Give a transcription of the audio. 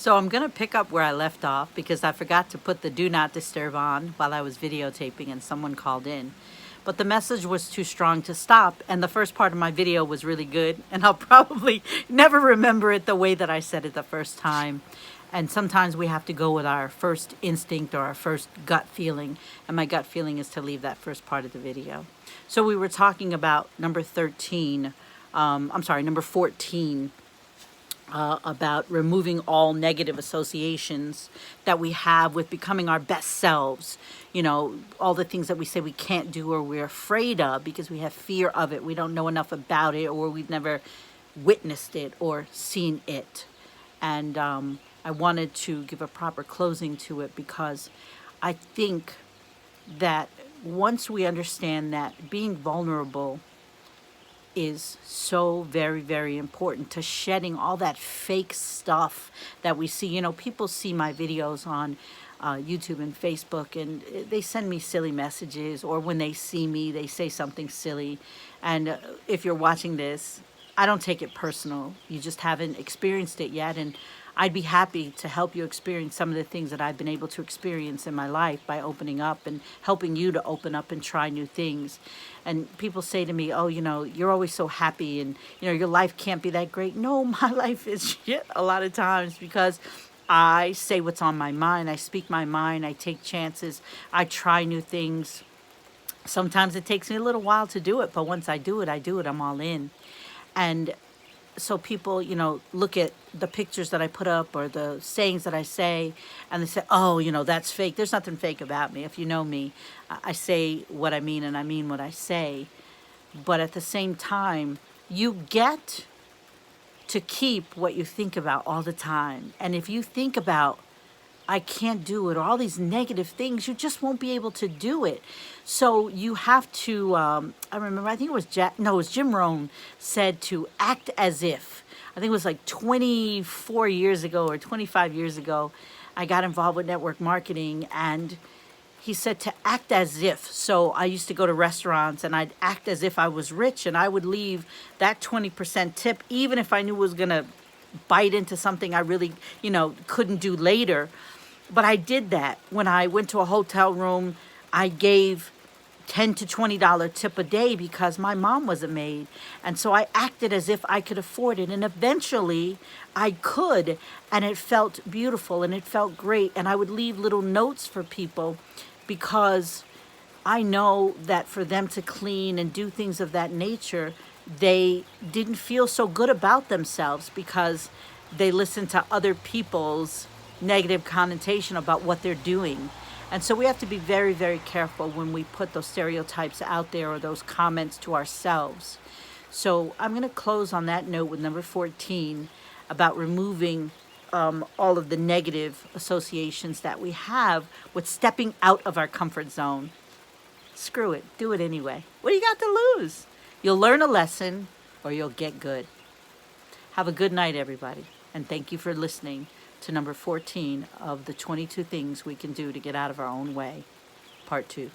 So I'm going to pick up where I left off because I forgot to put the do not disturb on while I was videotaping and someone called in. But the message was too strong to stop, and the first part of my video was really good, and I'll probably never remember it the way that I said it the first time. And sometimes we have to go with our first instinct or our first gut feeling, and my gut feeling is to leave that first part of the video. So we were talking about number 14, number 14, about removing all negative associations that we have with becoming our best selves. You know, all the things that we say we can't do or we're afraid of because we have fear of it. We don't know enough about it, or we've never witnessed it or seen it. And I wanted to give a proper closing to it because I think that once we understand that being vulnerable is so very, very important to shedding all that fake stuff that we see. You know, people see my videos on YouTube and Facebook, and they send me silly messages, or when they see me, they say something silly. And if you're watching this, I don't take it personal. You just haven't experienced it yet, and I'd be happy to help you experience some of the things that I've been able to experience in my life by opening up and helping you to open up and try new things. And people say to me, oh, you know, you're always so happy and, you know, your life can't be that great. No, my life is shit a lot of times because I say what's on my mind. I speak my mind. I take chances. I try new things. Sometimes it takes me a little while to do it, but once I do it, I'm all in. And so people, you know, look at the pictures that I put up or the sayings that I say, and they say, oh, you know, that's fake. There's nothing fake about me. If you know me, I say what I mean and I mean what I say. But at the same time, you get to keep what you think about all the time. And if you think about, I can't do it, or all these negative things, you just won't be able to do it. So you have to, I remember, I think it was it was Jim Rohn said to act as if. I think it was like 24 years ago or 25 years ago, I got involved with network marketing, and he said to act as if. So I used to go to restaurants and I'd act as if I was rich, and I would leave that 20% tip, even if I knew it was going to bite into something I really, you know, couldn't do later. But I did that. When I went to a hotel room, I gave $10 to $20 tip a day because my mom was a maid. And so I acted as if I could afford it. And eventually I could. And it felt beautiful and it felt great. And I would leave little notes for people because I know that for them to clean and do things of that nature, they didn't feel so good about themselves because they listened to other people's negative connotation about what they're doing. And so we have to be very, very careful when we put those stereotypes out there or those comments to ourselves. So I'm going to close on that note with number 14 about removing all of the negative associations that we have with stepping out of our comfort zone. Screw it. Do it anyway. What do you got to lose? You'll learn a lesson or you'll get good. Have a good night, everybody. And thank you for listening to number 14 of the 22 things we can do to get out of our own way, part 2.